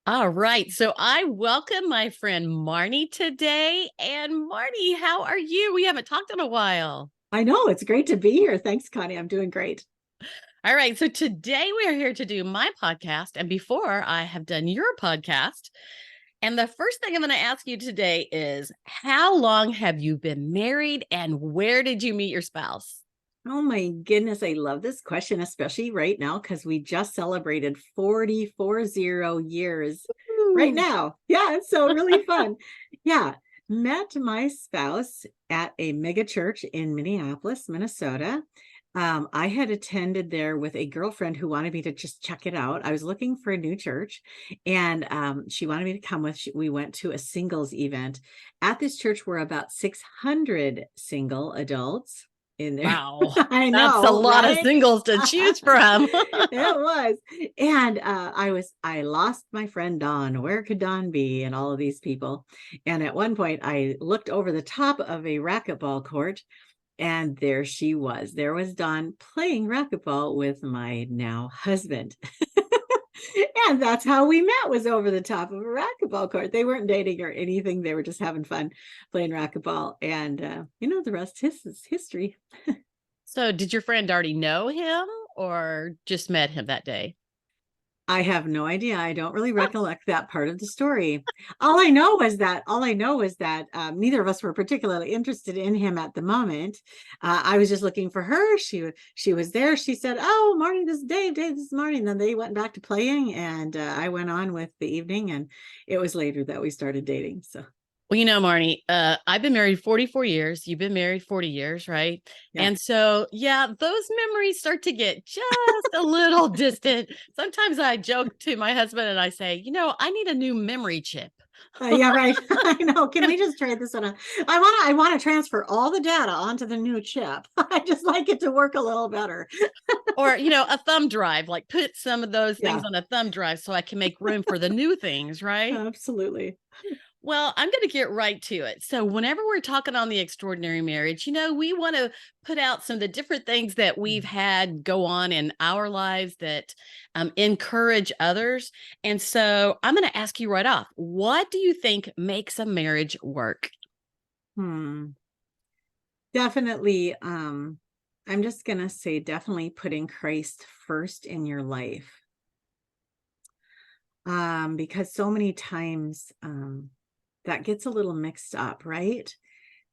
All right. So I welcome my friend Marnie today. And Marnie, how are you? We haven't talked in a while. I know it's great to be here. Thanks, Connie. I'm doing great. All right. So today we are here to do my podcast. And before I have done your podcast, and the first thing I'm going to ask you today is how long have you been married and where did you meet your spouse? Oh my goodness, I love this question, especially right now because we just celebrated 40 years right Ooh. now. Yeah, it's so really fun. Yeah, met my spouse at a mega church in Minneapolis, Minnesota. I had attended there with a girlfriend who wanted me to just check it out. I was looking for a new church, and she wanted me to come with. We went to a singles event. At this church were about 600 single adults in there. Wow. I That's a know, lot of right? singles to choose from. It was. And I lost my friend Dawn. Where could Dawn be? And all of these people. And at one point I looked over the top of a racquetball court, and there she was. There was Dawn playing racquetball with my now husband. And that's how we met, was over the top of a racquetball court. They weren't dating or anything. They were just having fun playing racquetball. And the rest is history. So did your friend already know him or just met him that day? I have no idea. I don't really recollect that part of the story. All I know was that neither of us were particularly interested in him at the moment. I was just looking for her. She was there. She said, "Oh, Marnie, this is Dave. Dave, this is Marnie." And then they went back to playing, and I went on with the evening. And it was later that we started dating. So Well, Marnie, I've been married 44 years. You've been married 40 years, right? yeah. And so, yeah, those memories start to get just a little distant. Sometimes I joke to my husband and I say, I need a new memory chip. Yeah, right. I know. Can we just trade this on a? I want to transfer all the data onto the new chip. I just like it to work a little better. Or, a thumb drive, like put some of those things Yeah, on a thumb drive so I can make room for the new things, right? absolutely. Well, I'm going to get right to it. So, whenever we're talking on the extraordinary marriage, we want to put out some of the different things that we've had go on in our lives that encourage others. And so, I'm going to ask you right off, what do you think makes a marriage work? Hmm. Definitely. I'm just gonna say definitely putting Christ first in your life. Because so many times that gets a little mixed up, right?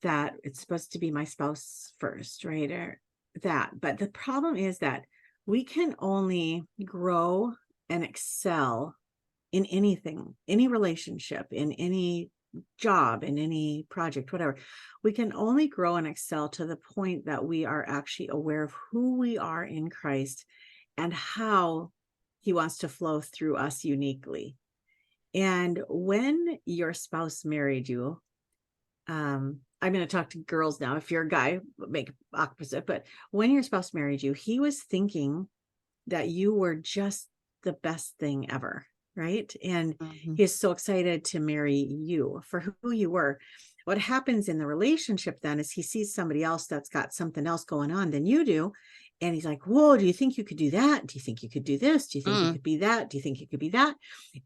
That it's supposed to be my spouse first, right? Or that. But the problem is that we can only grow and excel in anything, any relationship, in any job, in any project, whatever. We can only grow and excel to the point that we are actually aware of who we are in Christ and how he wants to flow through us uniquely. And when your spouse married you, I'm going to talk to girls now. If you're a guy, make opposite. But when your spouse married you, he was thinking that you were just the best thing ever, right? And Mhm. he's so excited to marry you for who you were. What happens in the relationship then is he sees somebody else that's got something else going on than you do. And he's like, "Whoa, do you think you could do that? Do you think you could do this? Do you think you Mm. could be that? Do you think you could be that?"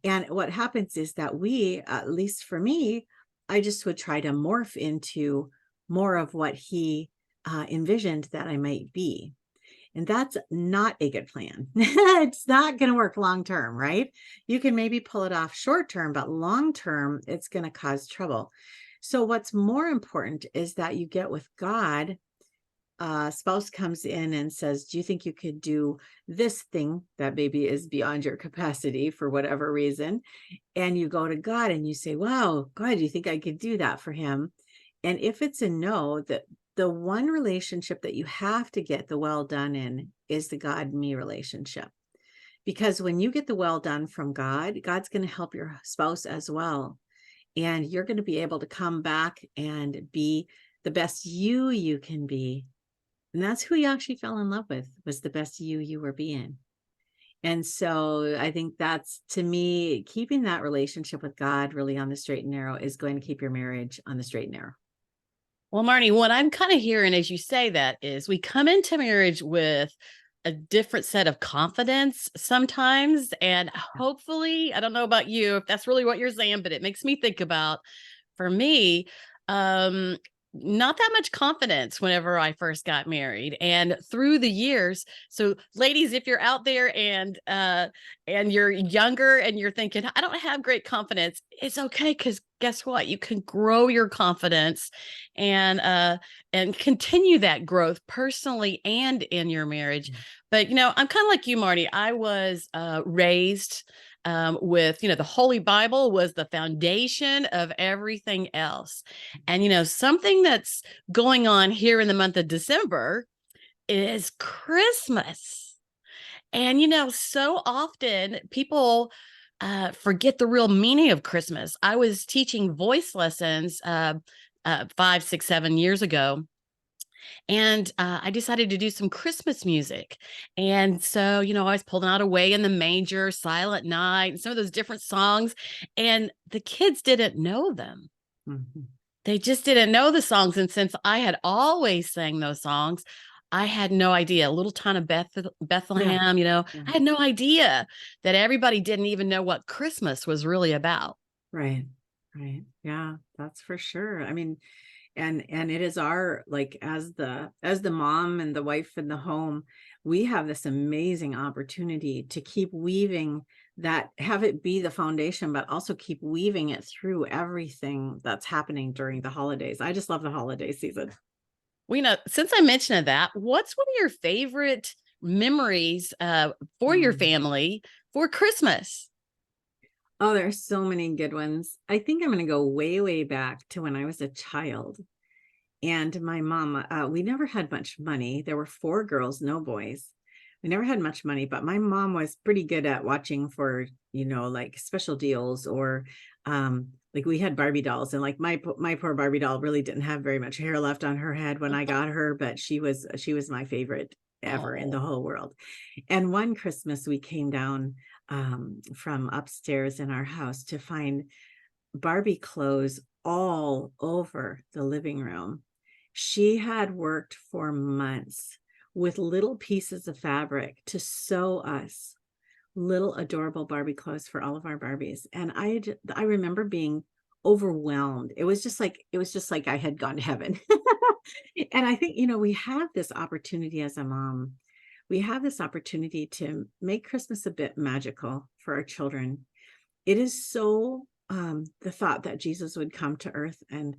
And what happens is that we, at least for me, I just would try to morph into more of what he envisioned that I might be. And that's not a good plan. It's not going to work long term, right? You can maybe pull it off short term, but long term, it's going to cause trouble. So, what's more important is that you get with God. Spouse comes in and says, "Do you think you could do this thing that maybe is beyond your capacity for whatever reason?" And you go to God and you say, "Wow, God, do you think I could do that for him?" And if it's a no, that the one relationship that you have to get the well done in is the God me relationship. Because when you get the well done from God, God's going to help your spouse as well. And you're going to be able to come back and be the best you can be. And that's who you actually fell in love with, was the best you were being. And so I think that's, to me, keeping that relationship with God really on the straight and narrow is going to keep your marriage on the straight and narrow. Well, Marnie, what I'm kind of hearing as you say that is we come into marriage with a different set of confidence sometimes. And hopefully, I don't know about you, if that's really what you're saying, but it makes me think about, for me, um, not that much confidence whenever I first got married, and through the years. So ladies, if you're out there and you're younger and you're thinking, I don't have great confidence, it's okay, because guess what? You can grow your confidence and continue that growth personally and in your marriage. But I'm kind of like you, Marty. I was raised with, the Holy Bible was the foundation of everything else. And, something that's going on here in the month of December is Christmas. And, so often people forget the real meaning of Christmas. I was teaching voice lessons 5, 6, 7 years ago. And I decided to do some Christmas music. And so, I was pulling out Away in the Manger, Silent Night, and some of those different songs. And the kids didn't know them. Mhm. They just didn't know the songs. And since I had always sang those songs, I had no idea. Little town of Yeah. Bethlehem, Yeah. I had no idea that everybody didn't even know what Christmas was really about. Right. Right. Yeah, that's for sure. I mean, and it is our, like, as the mom and the wife in the home, we have this amazing opportunity to keep weaving that, have it be the foundation, but also keep weaving it through everything that's happening during the holidays. I just love the holiday season. Since I mentioned that, what's one of your favorite memories for your Mm. family for Christmas? Oh, there's so many good ones. I think I'm going to go way, way back to when I was a child. And my mom, we never had much money. There were 4 girls, no boys. We never had much money, but my mom was pretty good at watching for, like special deals, or like we had Barbie dolls, and like my poor Barbie doll really didn't have very much hair left on her head when I got her, but she was my favorite ever in the Oh, whole world. And one Christmas we came down from upstairs in our house to find Barbie clothes all over the living room. She had worked for months with little pieces of fabric to sew us little adorable Barbie clothes for all of our Barbies. And I remember being overwhelmed. It was just like I had gone to heaven. And I think, we have this opportunity as a mom. We have this opportunity to make Christmas a bit magical for our children. It is so, the thought that Jesus would come to earth and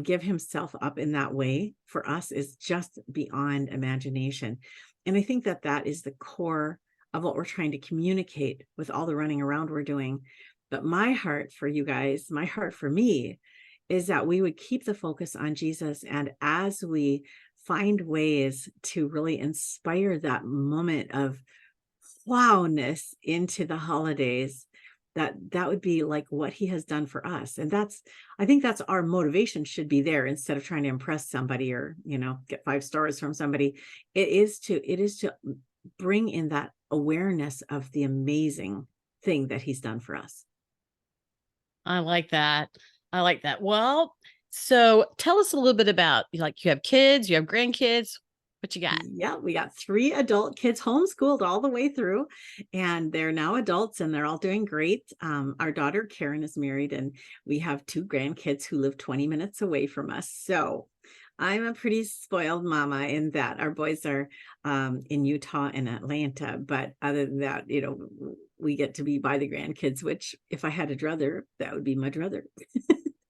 give himself up in that way for us is just beyond imagination. And I think that that is the core of what we're trying to communicate with all the running around we're doing. But my heart for you guys, my heart for me, is that we would keep the focus on Jesus. And as we find ways to really inspire that moment of wowness into the holidays, that would be like what he has done for us. And I think that's our motivation, should be there, instead of trying to impress somebody, or get 5 stars from somebody. It is to bring in that awareness of the amazing thing that he's done for us. I like that. I like that. Well, so tell us a little bit about, like, you have kids, you have grandkids. What you got? Yeah, we got 3 adult kids, homeschooled all the way through, and they're now adults and they're all doing great. Our daughter Karen is married, and we have 2 grandkids who live 20 minutes away from us. So I'm a pretty spoiled mama in that our boys are in Utah and Atlanta. But other than that, we get to be by the grandkids, which, if I had a druther, that would be my druther.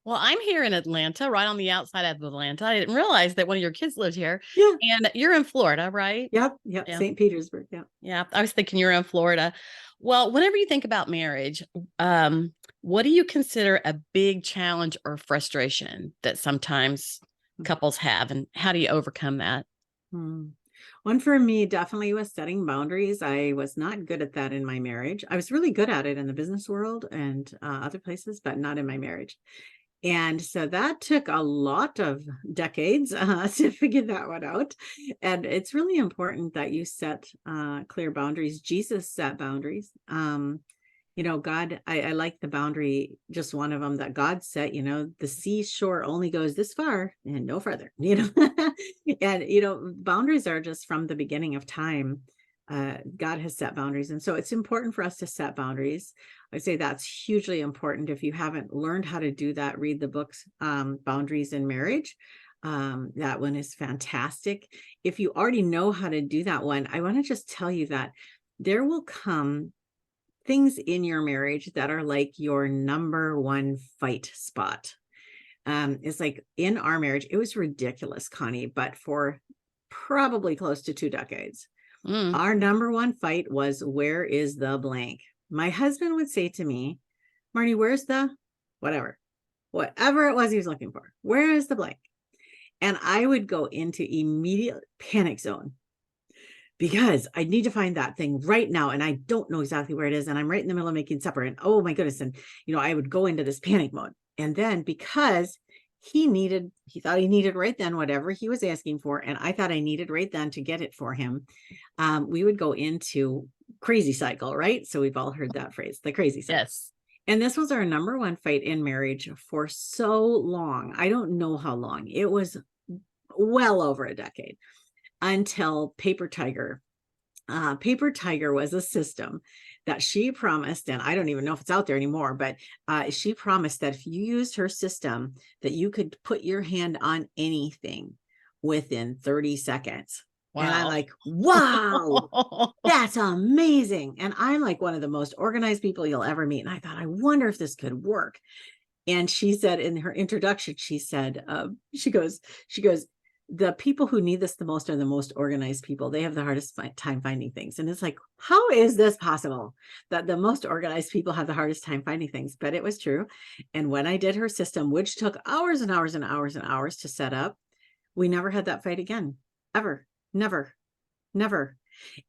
Well, I'm here in Atlanta, right on the outside of Atlanta. I didn't realize that one of your kids lived here, Yeah. and you're in Florida, right? Yep. Yep. Yeah. St. Petersburg. Yeah. Yeah. I was thinking you're in Florida. Well, whenever you think about marriage, um, what do you consider a big challenge or frustration that sometimes couples have, and how do you overcome that? Hmm. One for me definitely was setting boundaries. I was not good at that in my marriage. I was really good at it in the business world and other places, but not in my marriage. And so that took a lot of decades to figure that one out. And it's really important that you set clear boundaries. Jesus set boundaries. God, I like the boundary, just one of them that God set, the seashore only goes this far and no further. And, boundaries are just from the beginning of time. God has set boundaries. And so it's important for us to set boundaries. I say that's hugely important. If you haven't learned how to do that, read the books, Boundaries in Marriage. That one is fantastic. If you already know how to do that one, I want to just tell you that there will come things in your marriage that are like your number one fight spot. It's like in our marriage, it was ridiculous, Connie, but for probably close to 2 decades, Mm. our number one fight was, where is the blank? My husband would say to me, Marnie, where's the whatever it was he was looking for? Where is the blank? And I would go into immediate panic zone because I need to find that thing right now. And I don't know exactly where it is. And I'm right in the middle of making supper. And oh my goodness. And, I would go into this panic mode. And then because he thought he needed right then whatever he was asking for, and I thought I needed right then to get it for him, we would go into crazy cycle, right? So we've all heard that phrase, the crazy cycle. Yes. And this was our number one fight in marriage for so long. I don't know how long. It was well over a decade, until Paper Tiger. Paper Tiger was a system that she promised, and I don't even know if it's out there anymore, but she promised that if you used her system, that you could put your hand on anything within 30 seconds. Wow. And I'm like, wow, that's amazing. And I'm like one of the most organized people you'll ever meet. And I thought, I wonder if this could work. And she said in her introduction, she said, she goes, the people who need this the most are the most organized people. They have the hardest time finding things. And it's like, how is this possible that the most organized people have the hardest time finding things? But it was true. And when I did her system, which took hours and hours and hours and hours to set up, we never had that fight again, ever, never.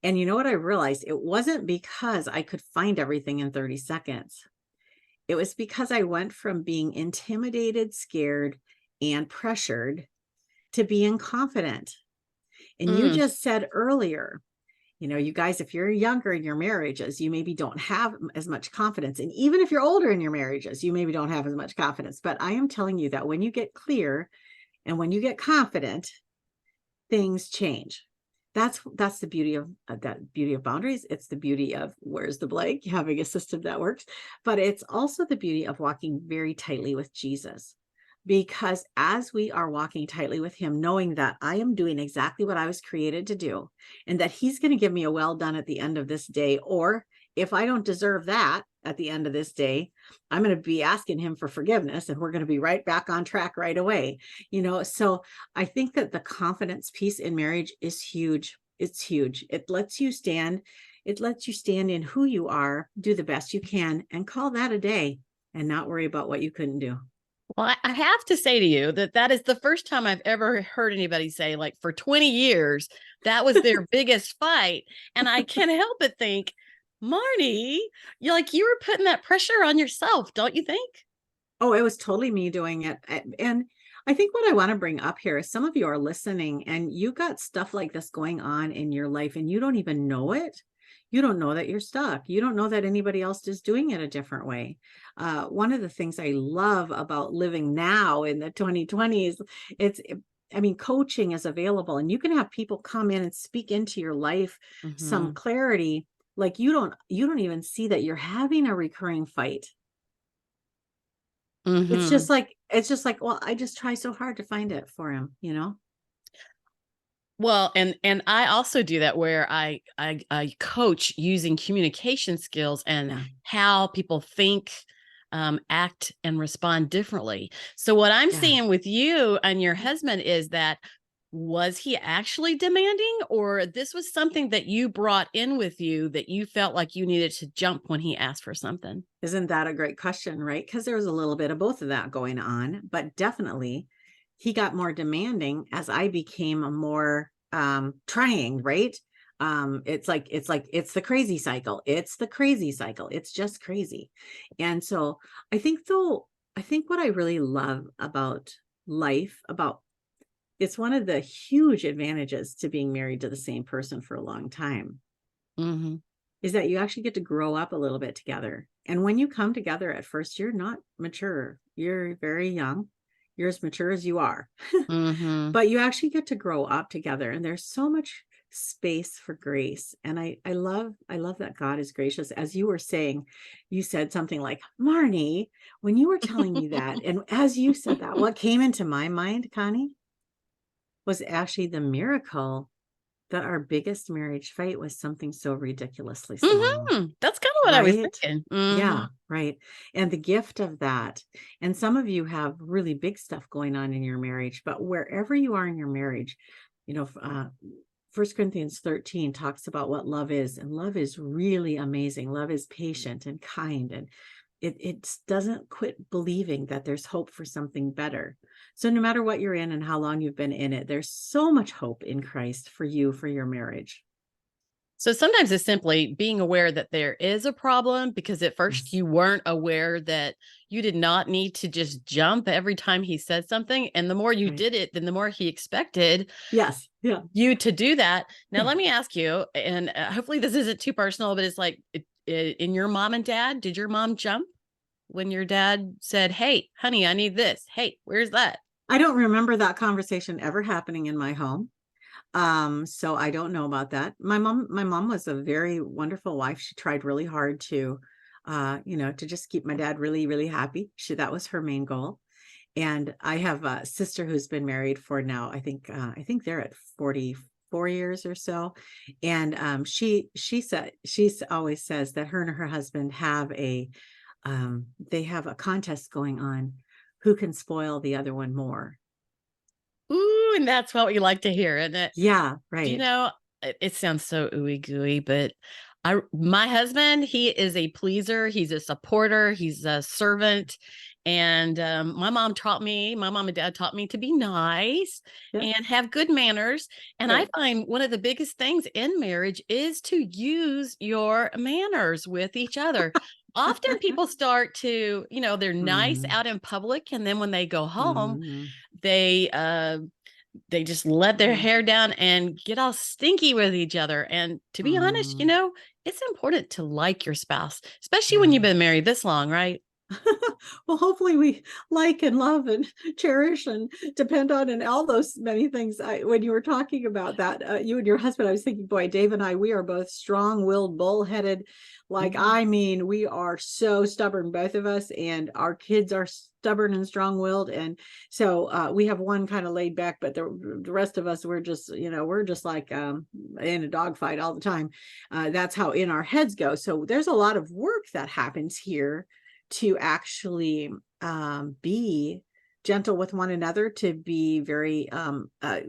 And you know what I realized? It wasn't because I could find everything in 30 seconds. It was because I went from being intimidated, scared, and pressured to being confident. And you just said earlier, you guys, if you're younger in your marriages, you maybe don't have as much confidence. And even if you're older in your marriages, you maybe don't have as much confidence. But I am telling you that when you get clear and when you get confident, things change. That's the beauty of boundaries. It's the beauty of where's the blank, having a system that works. But it's also the beauty of walking very tightly with Jesus. Because as we are walking tightly with him, knowing that I am doing exactly what I was created to do, and that he's going to give me a well done at the end of this day, or if I don't deserve that at the end of this day, I'm going to be asking him for forgiveness, and we're going to be right back on track right away. So I think that the confidence piece in marriage is huge. It's huge. It lets you stand in who you are, do the best you can, and call that a day, and not worry about what you couldn't do. Well, I have to say to you that is the first time I've ever heard anybody say, like, for 20 years, that was their biggest fight. And I can't help but think, Marnie, you were putting that pressure on yourself, don't you think? Oh, it was totally me doing it. And I think what I want to bring up here is some of you are listening and you got stuff like this going on in your life and you don't even know it. You don't know that you're stuck. You don't know that anybody else is doing it a different way. One of the things I love about living now in the 2020s, coaching is available and you can have people come in and speak into your life, some clarity. Like you don't even see that you're having a recurring fight. It's just like, well, I just try so hard to find it for him, Well, and I also do that where I coach using communication skills and how people think, act, and respond differently. So what I'm seeing with you and your husband is that, was he actually demanding, or this was something that you brought in with you that you felt like you needed to jump when he asked for something? Isn't that a great question, right? Because there was a little bit of both of that going on, but definitely he got more demanding as I became a more trying, right? It's the crazy cycle. It's just crazy. And so I think what I really love about life, it's one of the huge advantages to being married to the same person for a long time, is that you actually get to grow up a little bit together. And when you come together at first, you're not mature. You're very young. You're as mature as you are. But you actually get to grow up together. And there's so much space for grace. And I love that God is gracious. As you were saying, you said something like, Marnie, when you were telling me that, and as you said that, what came into my mind, Connie, was actually the miracle that our biggest marriage fight was something so ridiculously small, That's kind of what I was right? thinking. Yeah, right. And the gift of that. And some of you have really big stuff going on in your marriage, but wherever you are in your marriage, you know, 1 Corinthians 13 talks about what love is, and love is really amazing. Love is patient and kind, and it doesn't quit believing that there's hope for something better. So no matter what you're in and how long you've been in it, there's so much hope in Christ for you, for your marriage. So sometimes it's simply being aware that there is a problem, because at first Yes. you weren't aware that you did not need to just jump every time he said something. And the more you Right. did it, then the more he expected Yes. Yeah. you to do that. Now, Yeah. let me ask you, and hopefully this isn't too personal, but it's like in your mom and dad, did your mom jump when your dad said, "Hey, honey, I need this. Hey, where's that?" I don't remember that conversation ever happening in my home. So I don't know about that. My mom was a very wonderful wife. She tried really hard to, to just keep my dad really, really happy. That was her main goal. And I have a sister who's been married for now, I think they're at 44 years or so. And she always says that her and her husband have they have a contest going on, who can spoil the other one more. Ooh, and that's what we like to hear, isn't it? Yeah, Do you right. know, it sounds so ooey gooey, but my husband, he is a pleaser. He's a supporter. He's a servant. And my mom and dad taught me to be nice Yeah. and have good manners. And I Right. find one of the biggest things in marriage is to use your manners with each other. Often people start to, they're nice Mm, out in public. And then when they go home, mm, they they just let their mm, hair down and get all stinky with each other. And to be honest, mm. it's important to like your spouse, especially when Yeah. you've been married this long, right? Well, hopefully we like and love and cherish and depend on and all those many things. When you were talking about that, you and your husband, I was thinking, boy, Dave and I, we are both strong-willed, bullheaded. Like, Mhm. I mean, we are so stubborn, both of us, and our kids are stubborn and strong-willed. And so we have one kind of laid back, but the rest of us, we're just like in a dogfight all the time. That's how in our heads go. So there's a lot of work that happens here to actually be gentle with one another, to be very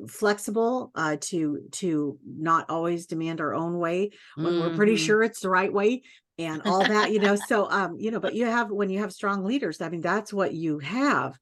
flexible, to not always demand our own way when we're pretty Mhm. sure it's the right way, and all that, so but when you have strong leaders, I mean, that's what you have,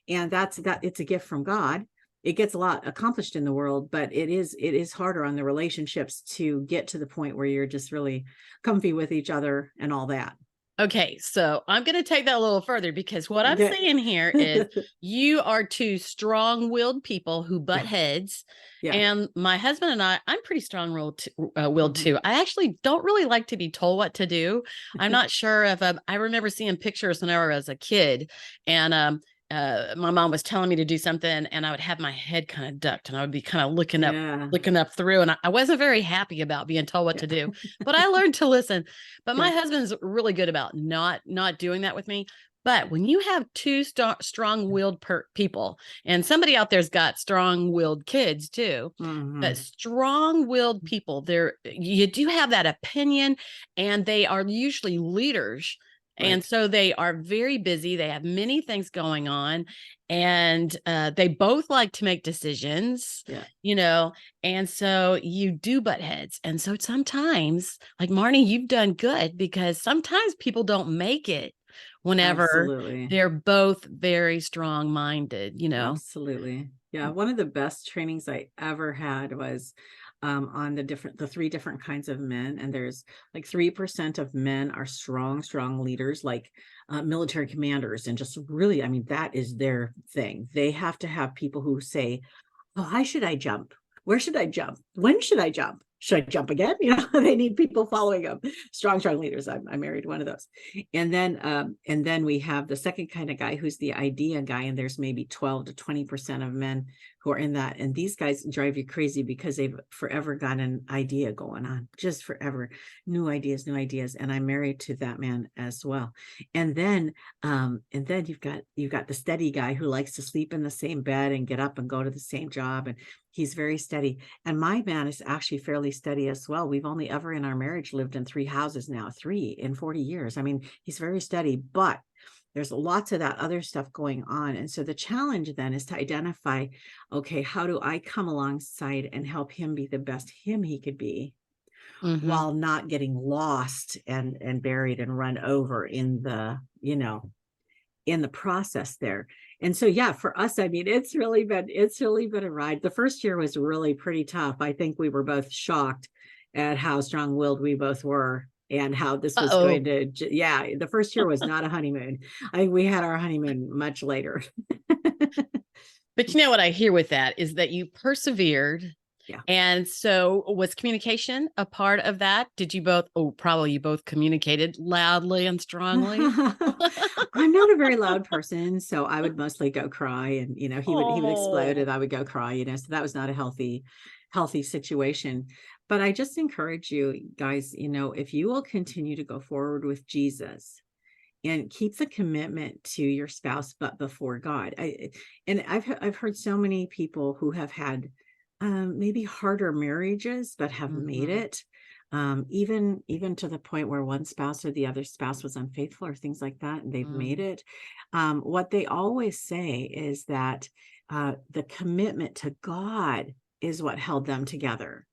and that it's a gift from God. It gets a lot accomplished in the world, but it is harder on the relationships to get to the point where you're just really comfy with each other and all that. Okay, so I'm going to take that a little further, because what I'm Okay. saying here is you are two strong-willed people who butt Yeah. heads. Yeah. And my husband and I'm pretty willed Mhm. too. I actually don't really like to be told what to do. I'm not sure if I remember seeing pictures when I was a kid, and my mom was telling me to do something, and I would have my head kind of ducked, and I would be kind of Yeah. looking up through, and I wasn't very happy about being told what Yeah. to do, but I learned to listen. But my Yeah. husband's really good about not doing that with me. But when you have two strong-willed people, and somebody out there's got strong-willed kids too, but Mhm. strong-willed people, you do have that opinion, and they are usually leaders. And Right. so they are very busy. They have many things going on, and they both like to make decisions, Yeah. you know, and so you do butt heads. And so sometimes, like Marnie, you've done good, because sometimes people don't make it whenever Absolutely. they're both very strong minded. Absolutely. Yeah. One of the best trainings I ever had was on the three different kinds of men. And there's like 3% of men are strong leaders, like military commanders. And just really, I mean, that is their thing. They have to have people who say, oh, why should I jump? Where should I jump? When should I jump? Should I jump again? They need people following them. Strong leaders. I married one of those. And then we have the second kind of guy, who's the idea guy. And there's maybe 12 to 20% of men who are in that. And these guys drive you crazy because they've forever got an idea going on, just forever, new ideas. And I'm married to that man as well. And then you've got the steady guy who likes to sleep in the same bed and get up and go to the same job. And he's very steady. And my man is actually fairly steady as well. We've only ever in our marriage lived in 3 houses now, 3 in 40 years. I mean, he's very steady, but there's lots of that other stuff going on. And so the challenge then is to identify, okay, how do I come alongside and help him be the best him he could be, while not getting lost and buried and run over in the, in the process there. And so, yeah, for us, I mean, it's really been a ride. The first year was really pretty tough. I think we were both shocked at how strong-willed we both were and how this was going to, the first year was not a honeymoon. I think we had our honeymoon much later. But you know what I hear with that is that you persevered. Yeah. And so was communication a part of that? Did you both, probably you both communicated loudly and strongly? I'm not a very loud person, so I would mostly go cry, and he would explode and I would go cry, so that was not a healthy situation. But I just encourage you guys, if you will continue to go forward with Jesus and keep the commitment to your spouse, but before God. I've heard so many people who have had maybe harder marriages, but have made it, even to the point where one spouse or the other spouse was unfaithful or things like that, and they've made it. What they always say is that the commitment to God is what held them together.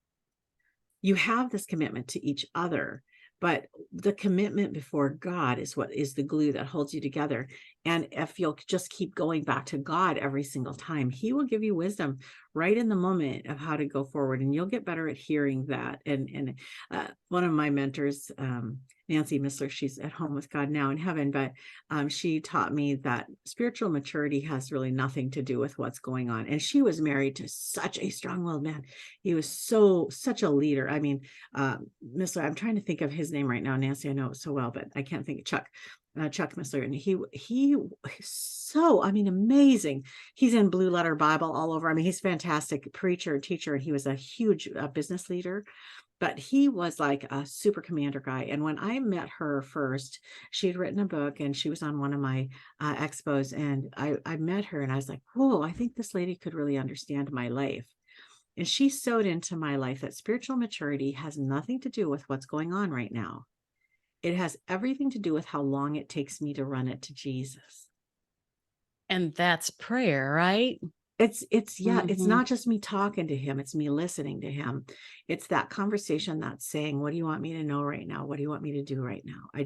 You have this commitment to each other, but the commitment before God is what is the glue that holds you together. And if you'll just keep going back to God every single time, he will give you wisdom right in the moment of how to go forward, and you'll get better at hearing that. And one of my mentors, Nancy Missler, she's at home with God now in heaven, but she taught me that spiritual maturity has really nothing to do with what's going on. And she was married to such a strong-willed man. He was such a leader. I mean, Missler, I'm trying to think of his name right now. Nancy, I know it so well, but I can't think of Chuck Missler. And he so, I mean, amazing. He's in Blue Letter Bible all over. I mean, he's fantastic preacher, teacher, and he was a huge business leader. But he was like a super commander guy. And when I met her first, she had written a book and she was on one of my expos. And I met her and I was like, whoa, I think this lady could really understand my life. And she sewed into my life that spiritual maturity has nothing to do with what's going on right now. It has everything to do with how long it takes me to run it to Jesus. And that's prayer, right? It's not just me talking to him. It's me listening to him. It's that conversation that's saying, what do you want me to know right now? What do you want me to do right now? I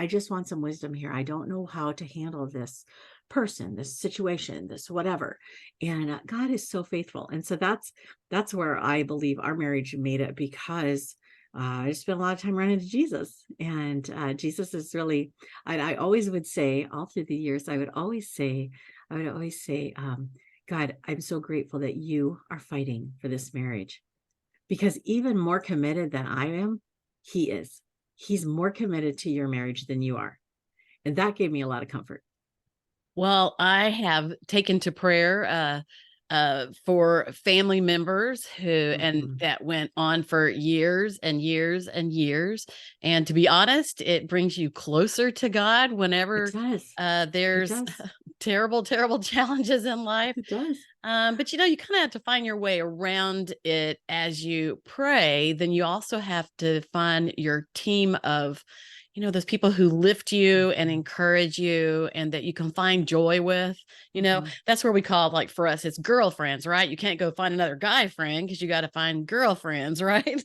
just want some wisdom here. I don't know how to handle this person, this situation, this whatever. And God is so faithful. And so that's where I believe our marriage made it, because I spent a lot of time running to Jesus, and Jesus is really, I always would say all through the years, I would always say, God, I'm so grateful that you are fighting for this marriage, because even more committed than I am, he is. He's more committed to your marriage than you are. And that gave me a lot of comfort. Well, I have taken to prayer for family members who, and that went on for years and years and years. And to be honest, it brings you closer to God whenever there's terrible, terrible challenges in life. It does. But you kind of have to find your way around it as you pray. Then you also have to find your team of, those people who lift you and encourage you and that you can find joy with. That's where we call it, like for us, it's girlfriends, right? You can't go find another guy friend because you got to find girlfriends, right?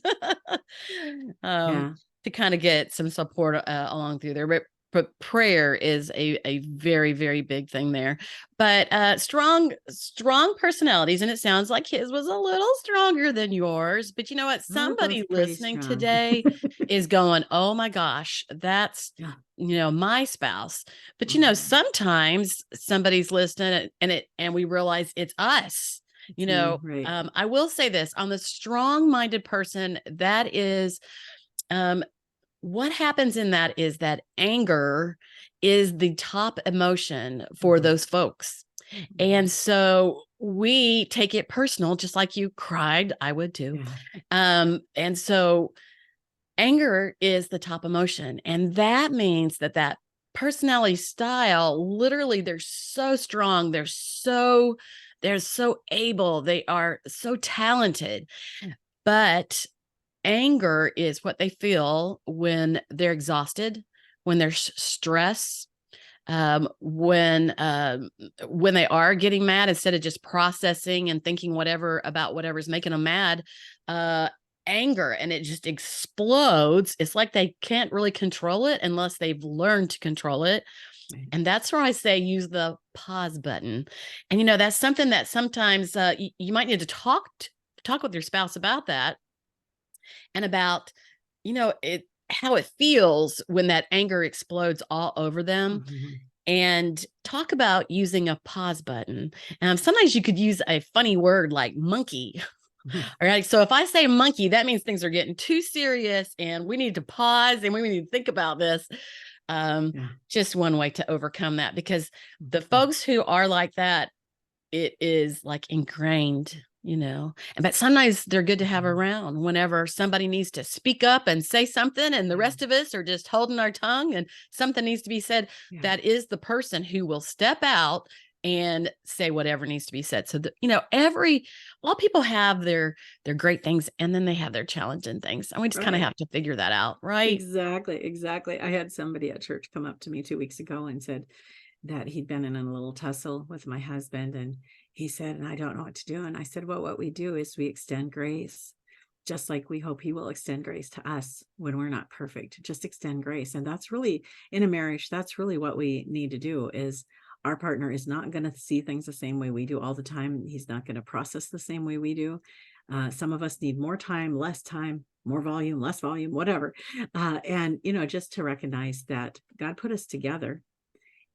To kind of get some support along through there. But prayer is a very, very big thing there. But strong personalities, and it sounds like his was a little stronger than yours. But you know what? Somebody listening today is going, "Oh my gosh, that's my spouse." But sometimes somebody's listening, and we realize it's us. Right. I will say this on the strong-minded person, that is. What happens in that is that anger is the top emotion for those folks. And so we take it personal, just like you cried, I would too. Yeah. And so anger is the top emotion. And that means that personality style, literally, they're so strong. They're so able. They are so talented. But anger is what they feel when they're exhausted, when there's stress, when they are getting mad, instead of just processing and thinking whatever about whatever's making them mad, anger, and it just explodes. It's like they can't really control it unless they've learned to control it. Right. And that's where I say use the pause button. And that's something that sometimes you might need to talk with your spouse about that, and about it, how it feels when that anger explodes all over them, Mhm. and talk about using a pause button. Sometimes you could use a funny word like monkey. All right. So if I say monkey, that means things are getting too serious and we need to pause and we need to think about this. Yeah. Just one way to overcome that, because the Mhm. folks who are like that, it is like ingrained. But sometimes they're good to have Mhm. around whenever somebody needs to speak up and say something, and the Yeah. rest of us are just holding our tongue and something needs to be said. Yeah. That is the person who will step out and say whatever needs to be said. So all people have their great things, and then they have their challenging things, and we just kind of Right. have to figure that out, right? Exactly. Exactly. I had somebody at church come up to me 2 weeks ago and said that he'd been in a little tussle with my husband. And he said, and I don't know what to do. And I said, well, what we do is we extend grace, just like we hope he will extend grace to us when we're not perfect. Just extend grace. And that's really, in a marriage, that's really what we need to do. Is our partner is not going to see things the same way we do all the time. He's not going to process the same way we do. Some of us need more time, more volume, less volume, whatever. And just to recognize that God put us together,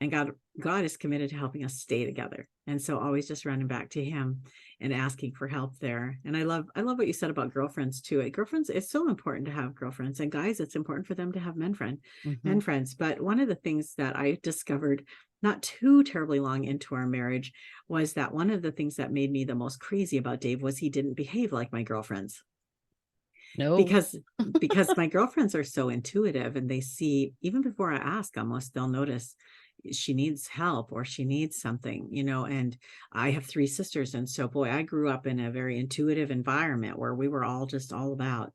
and God is committed to helping us stay together. And so always just running back to him and asking for help there. And I love what you said about girlfriends too. Girlfriends, it's so important to have girlfriends, and guys, it's important for them to have men Mhm. friends. But one of the things that I discovered not too terribly long into our marriage was that one of the things that made me the most crazy about Dave was he didn't behave like my girlfriends. No. Because my girlfriends are so intuitive, and they see, even before I ask, almost they'll notice she needs help or she needs something, and I have 3 sisters. And so, boy, I grew up in a very intuitive environment where we were all just all about,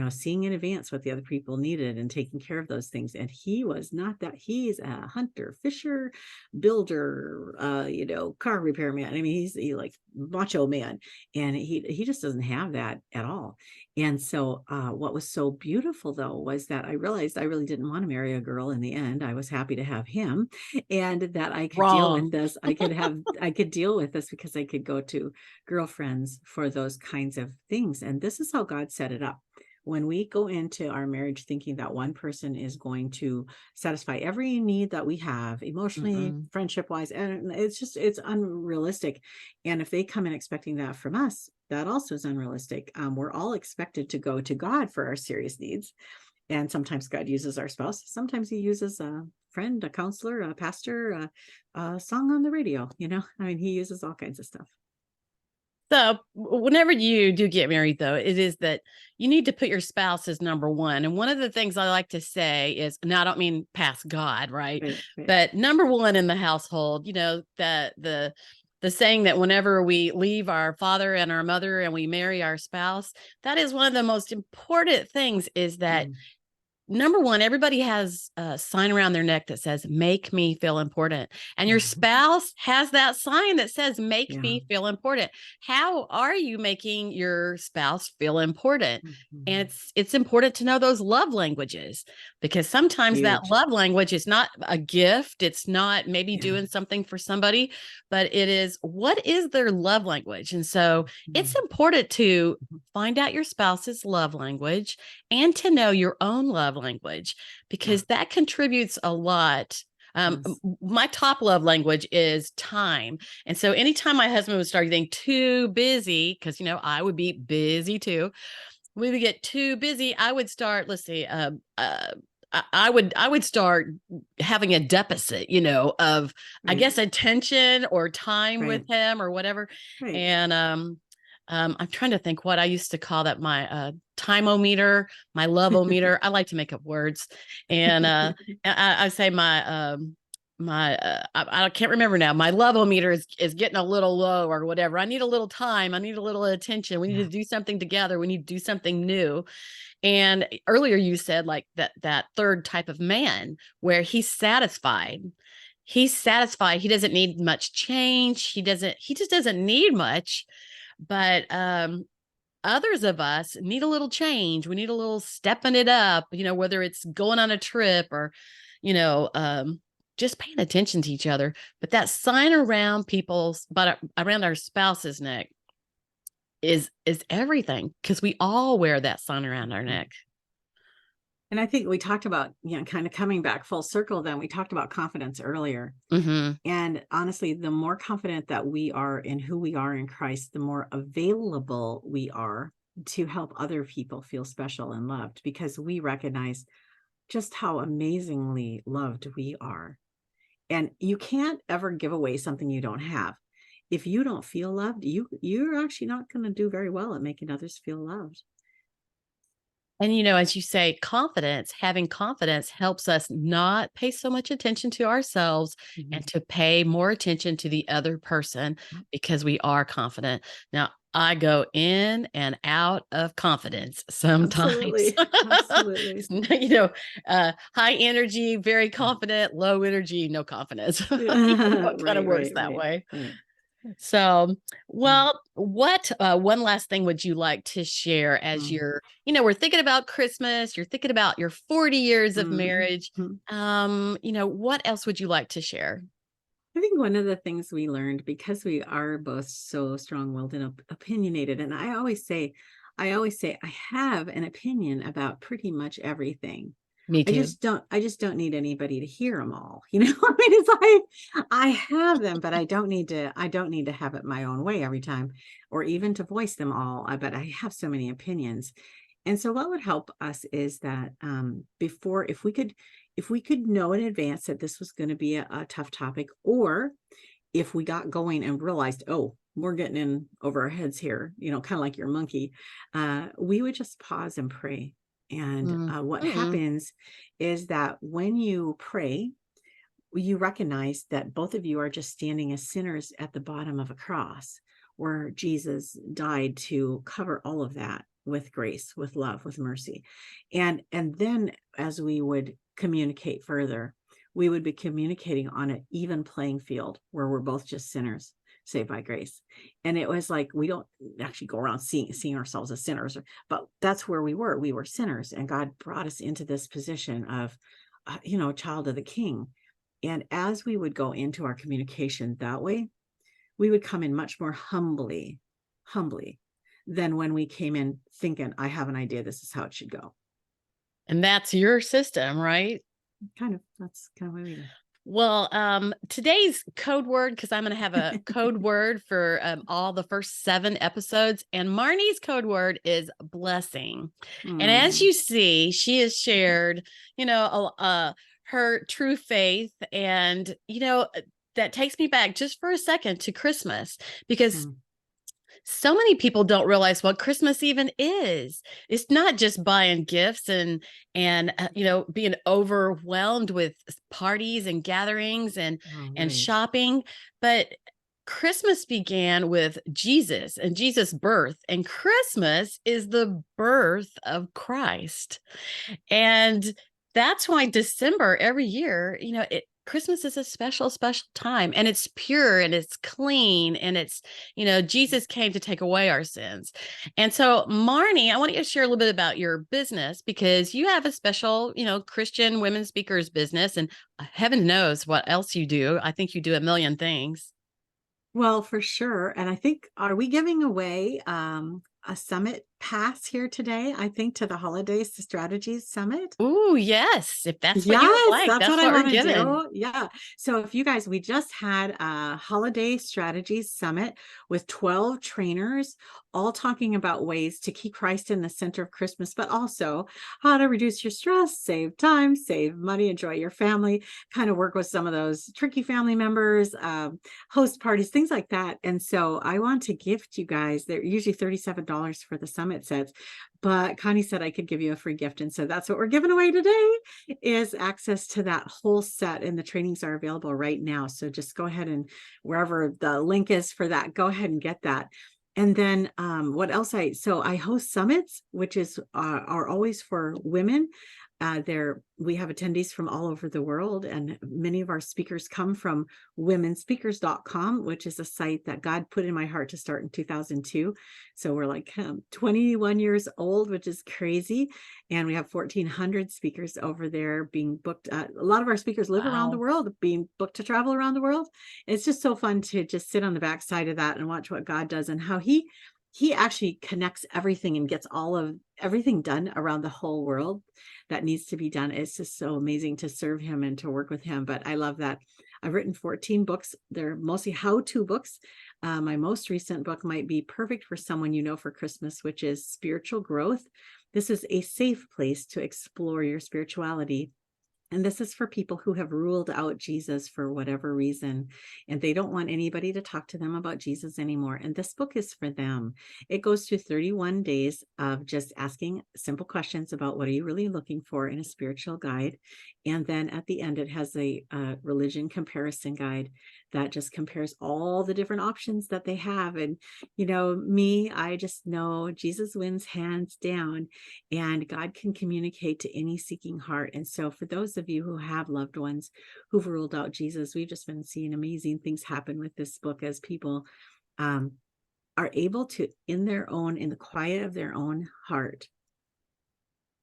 seeing in advance what the other people needed and taking care of those things. And he was not that. He's a hunter, fisher, builder, car repairman. I mean, he like macho man, and he just doesn't have that at all. And so, what was so beautiful though was that I realized I really didn't want to marry a girl in the end. I was happy to have him, and that I could deal with Wrong. this. I could deal with this because I could go to girlfriends for those kinds of things. And this is how God set it up. When we go into our marriage thinking that one person is going to satisfy every need that we have, emotionally, Mm-mm. friendship wise, and it's unrealistic. And if they come in expecting that from us, that also is unrealistic. We're all expected to go to God for our serious needs. And sometimes God uses our spouse. Sometimes he uses a friend, a counselor, a pastor, a song on the radio. I mean, he uses all kinds of stuff. So whenever you do get married, though, it is that you need to put your spouse as number one. And one of the things I like to say is, now I don't mean past God, right? Right, right. But number one in the household, the saying that whenever we leave our father and our mother and we marry our spouse, that is one of the most important things, is that Mm, number one, everybody has a sign around their neck that says, make me feel important. And your mhm. spouse has that sign that says, make Yeah. me feel important. How are you making your spouse feel important? And Mhm. it's important to know those love languages, because sometimes that Huge. love language is not a gift. It's not maybe Yeah. doing something for somebody, but it is, what is their love language? And so it's Mhm. important to Mhm. find out your spouse's love language and to know your own love language, Yeah. because that contributes a lot. Yes. My top love language is time. And so anytime my husband would start getting too busy, because, I would be busy too, we would get too busy, I would start, let's see, I would start having a deficit, of, I Right. guess, attention or time with Right. him or whatever. Right. And I'm trying to think what I used to call that, my timeometer, my love-o-meter. I like to make up words. And I say I can't remember now. My love-o-meter is getting a little low or whatever. I need a little time. I need a little attention. We need Yeah. to do something together. We need to do something new. And earlier you said like that third type of man where he's satisfied. He's satisfied. He doesn't need much change. He just doesn't need much. But others of us need a little change. We need a little stepping it up, whether it's going on a trip or, you know, um, just paying attention to each other. But that sign around around our spouse's neck is everything, because we all wear that sign around our neck. And I think we talked about, kind of coming back full circle, then we talked about confidence earlier. Mm-hmm. And honestly, the more confident that we are in who we are in Christ, the more available we are to help other people feel special and loved, because we recognize just how amazingly loved we are. And you can't ever give away something you don't have. If you don't feel loved, you're actually not going to do very well at making others feel loved. And, as you say, having confidence helps us not pay so much attention to ourselves Mm-hmm. and to pay more attention to the other person, because we are confident. Now, I go in and out of confidence sometimes. Absolutely. Absolutely. High energy, very confident, low energy, no confidence. It kind of Right, works right, that right, way. right. So, Mm, well, what one last thing would you like to share as mm, we're thinking about Christmas, you're thinking about your 40 years of mm, marriage. mm. What else would you like to share? I think one of the things we learned, because we are both so strong-willed and opinionated, and I always say I have an opinion about pretty much everything. Me too. I just don't need anybody to hear them all. I mean, it's like I have them, but I don't need to have it my own way every time, or even to voice them all. But I have so many opinions. And so what would help us is that, before, if we could know in advance that this was going to be a tough topic, or if we got going and realized, oh, we're getting in over our heads here, kind of like your monkey, we would just pause and pray. And what Mm-hmm. happens is that when you pray, you recognize that both of you are just standing as sinners at the bottom of a cross, where Jesus died to cover all of that with grace, with love, with mercy. And then, as we would communicate further, we would be communicating on an even playing field, where we're both just sinners saved by grace. And it was like, we don't actually go around seeing ourselves as sinners, but that's where we were sinners, and God brought us into this position of a child of the King. And as we would go into our communication that way, we would come in much more humbly than when we came in thinking, I have an idea, this is how it should go. And that's your system, right? That's kind of what we do. Well, today's code word, because I'm going to have a code word for all the first 7 episodes, and Marnie's code word is blessing. And as Mm, you see, she has shared, her true faith, and that takes me back just for a second to Christmas, because mm, so many people don't realize what Christmas even is. It's not just buying gifts and being overwhelmed with parties and gatherings oh, and right. shopping, but Christmas began with Jesus and Jesus' birth, and Christmas is the birth of Christ. And that's why December every year, Christmas is a special, special time, and it's pure and it's clean, and Jesus came to take away our sins. And so, Marnie, I want you to share a little bit about your business, because you have a special, Christian women speakers business, and heaven knows what else you do. I think you do a million things. Well, for sure. And I think, are we giving away a summit pass here today? I think to the Holidays to Strategies Summit. Ooh, yes. If that's what you would Yes, like, that's that's what I what we're want to giving. do. Yeah. So if you guys, we just had a Holiday Strategies Summit with 12 trainers, all talking about ways to keep Christ in the center of Christmas, but also how to reduce your stress, save time, save money, enjoy your family, kind of work with some of those tricky family members, host parties, things like that. And so I want to gift you guys, they're usually $37 for the summit sets, but Connie said I could give you a free gift. And so that's what we're giving away today, is access to that whole set. And the trainings are available right now. So just go ahead and wherever the link is for that, go ahead and get that. And then what else? I host summits, which are always for women. We have attendees from all over the world, and many of our speakers come from womenspeakers.com, which is a site that God put in my heart to start in 2002. So we're like 21 years old, which is crazy. And we have 1,400 speakers over there being booked. A lot of our speakers live around the world, being booked to travel around the world. It's just so fun to just sit on the backside of that and watch what God does, and how he actually connects everything and gets all of everything done around the whole world that needs to be done. It's just so amazing to serve him and to work with him. But I love that. I've written 14 books. They're mostly how-to books. My most recent book might be perfect for someone you know for Christmas, which is Spiritual Growth. This is a safe place to explore your spirituality. And this is for people who have ruled out Jesus for whatever reason, and they don't want anybody to talk to them about Jesus anymore. And this book is for them. It goes through 31 days of just asking simple questions about what are you really looking for in a spiritual guide. And then at the end, it has a religion comparison guide that just compares all the different options that they have. And, I just know Jesus wins hands down, and God can communicate to any seeking heart. And so for those of you who have loved ones who've ruled out Jesus, we've just been seeing amazing things happen with this book as people are able to, in the quiet of their own heart,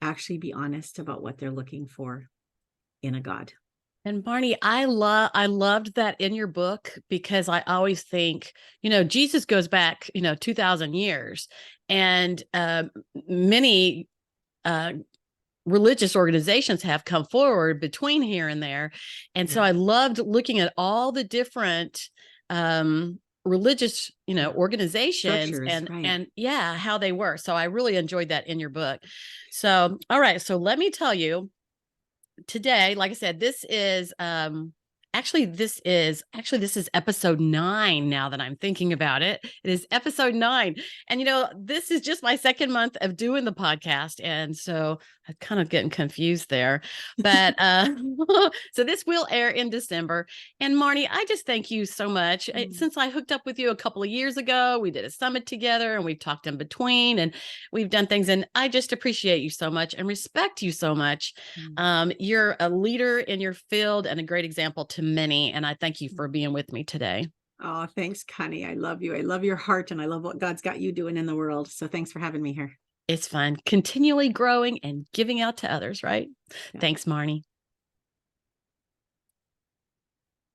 actually be honest about what they're looking for in a God. And Marnie, I loved that in your book, because I always think, Jesus goes back, 2000 years, and many religious organizations have come forward between here and there. And so I loved looking at all the different religious, organizations and how they were. So I really enjoyed that in your book. So, all right. So let me tell you, today, like I said, this is this is episode 9. Now that I'm thinking about it, it is episode 9. And this is just my second month of doing the podcast, and so I'm kind of getting confused there. But so this will air in December. And Marnie, I just thank you so much. Since I hooked up with you a couple of years ago, we did a summit together, and we've talked in between, and we've done things, and I just appreciate you so much and respect you so much. You're a leader in your field and a great example to many, and I thank you for being with me today. Oh, thanks, Connie. I love you. I love your heart, and I love what God's got you doing in the world. So thanks for having me here. It's fun, continually growing and giving out to others, right? Yeah. Thanks, Marnie.